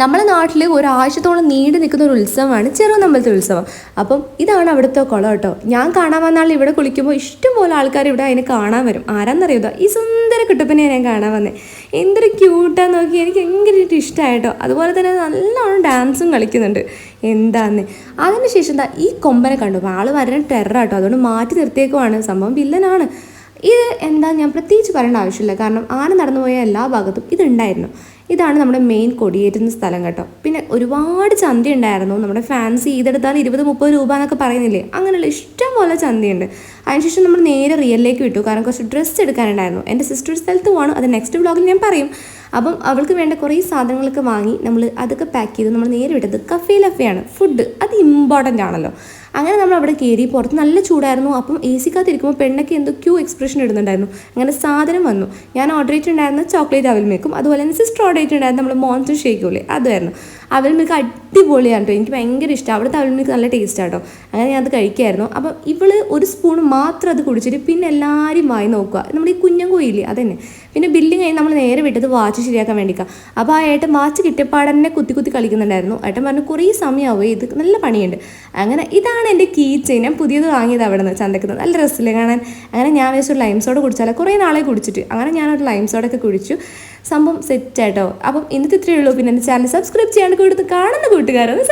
നമ്മുടെ നാട്ടിൽ ഒരാഴ്ചത്തോളം നീണ്ടു നിൽക്കുന്ന ഒരു ഉത്സവമാണ് ചെറുനമ്പലത്തെ ഉത്സവം. അപ്പം ഇതാണ് അവിടുത്തെ കുളം കേട്ടോ. ഞാൻ കാണാൻ വന്നാൽ ഇവിടെ കുളിക്കുമ്പോൾ ഇഷ്ടംപോലെ ആൾക്കാർ ഇവിടെ അതിനെ കാണാൻ വരും. ആരാന്നറിയുമോ, ഈ സുന്ദര കുട്ടപ്പനെ ഞാൻ കാണാൻ വന്നത്. എന്തൊരു ക്യൂട്ടാന്ന് നോക്കി, എനിക്ക് ഭയങ്കരമായിട്ട് ഇഷ്ടമായിട്ടോ. അതുപോലെ തന്നെ നല്ലോണം ഡാൻസും കളിക്കുന്നുണ്ട്. എന്താന്ന് അതിനുശേഷം ഈ കൊമ്പനെ കണ്ടു. ആൾ വരാൻ ടെററാട്ടോ, അതുകൊണ്ട് മാറ്റി നിർത്തിയേക്കുവാണ്. സംഭവം വില്ലനാണ്. ഇത് എന്താ ഞാൻ പ്രത്യേകിച്ച് പറയേണ്ട ആവശ്യമില്ല, കാരണം ആന നടന്നുപോയ എല്ലാ ഭാഗത്തും ഇതുണ്ടായിരുന്നു. ഇതാണ് നമ്മുടെ മെയിൻ കൊടിയേറ്റുന്ന സ്ഥലം കേട്ടോ. പിന്നെ ഒരുപാട് ചന്തി ഉണ്ടായിരുന്നു. നമ്മുടെ ഫാൻസി ഇതെടുത്താൽ 20-30 രൂപ എന്നൊക്കെ പറയുന്നില്ലേ, അങ്ങനെയുള്ള ഇഷ്ടം പോലെ ചന്തയുണ്ട്. അതിനുശേഷം നമ്മൾ നേരെ റിയലിലേക്ക് വിട്ടു, കാരണം കുറച്ച് ഡ്രസ്സ് എടുക്കാനുണ്ടായിരുന്നു. എൻ്റെ സിസ്റ്റർ സ്ഥലത്ത് പോകണം, അത് നെക്സ്റ്റ് വ്ളോഗിൽ ഞാൻ പറയും. അപ്പം അവൾക്ക് വേണ്ട കുറേ സാധനങ്ങളൊക്കെ വാങ്ങി നമ്മൾ അതൊക്കെ പാക്ക് ചെയ്ത് നമ്മൾ നേരെ വിട്ടത് കഫേ ലഫയാണ്. ഫുഡ് അത് ഇമ്പോർട്ടൻ്റ് ആണല്ലോ. അങ്ങനെ നമ്മൾ അവിടെ കയറി. പുറത്ത് നല്ല ചൂടായിരുന്നു. അപ്പം എ സിക്കകത്തിരിക്കുമ്പോൾ പെണ്ണൊക്കെ എന്തൊക്കെയോ എക്സ്പ്രഷൻ ഇടുന്നുണ്ടായിരുന്നു. അങ്ങനെ സാധനം വന്നു. ഞാൻ ഓർഡർ ചെയ്തിട്ടുണ്ടായിരുന്ന ചോക്ലേറ്റ് അവൽ മിൽക്കും, അതുപോലെ തന്നെ സിസ്റ്റർ ഓർഡർ ചെയ്തിട്ടുണ്ടായിരുന്നു നമ്മൾ മോൺസൺ ഷേക്കുമില്ലേ, അതുമായിരുന്നു. അവൽ മിൽക്ക് അടിപൊളിയാണ് കേട്ടോ, എനിക്ക് ഭയങ്കര ഇഷ്ടം. അവിടുത്തെ അവൽ മിൽക്ക് നല്ല ടേസ്റ്റ് ആട്ടോ. അങ്ങനെ ഞാൻ അത് കഴിക്കായിരുന്നു. അപ്പം ഇവള് ഒരു സ്പൂൺ മാത്രം അത് കുടിച്ചിട്ട് പിന്നെ എല്ലാവരും വായി നോക്കുക. നമ്മുടെ ഈ കുഞ്ഞൻ കോയില്ലേ അതന്നെ. പിന്നെ ബില്ലിങ് കഴിഞ്ഞ് നമ്മൾ നേരെ വിട്ടത് വാച്ച് ശരിയാക്കാൻ വേണ്ടിക്കാം. അപ്പോൾ ആ ഏട്ടൻ വാച്ച് കിട്ടിയപ്പാടന്നെ കുത്തി കളിക്കുന്നുണ്ടായിരുന്നു. ഏട്ടൻ പറഞ്ഞു കുറേ സമയമാവുമോ, ഇത് നല്ല പണിയുണ്ട്. അങ്ങനെ ഇതാണ് എൻ്റെ കീ ചെയിൻ. ഞാൻ പുതിയത് വാങ്ങിയത് അവിടെ നിന്ന് ചന്തക്കുന്നത്. നല്ല രസമില്ലേ കാണാൻ. അങ്ങനെ ഞാൻ വെച്ചൊരു ലൈം സോഡ കുടിച്ചാലോ, കുറേ നാളെ കുടിച്ചിട്ട്. അങ്ങനെ ഞാനൊരു ലൈം സോഡൊക്കെ കുടിച്ചു. സംഭവം സെറ്റായിട്ടോ. അപ്പം ഇന്നത്തെ ഇത്രയേ ഉള്ളൂ. പിന്നെ എൻ്റെ ചാനൽ സബ്സ്ക്രൈബ് ചെയ്യാണ്ട് കാണുന്ന കൂട്ടുകാരൊന്ന്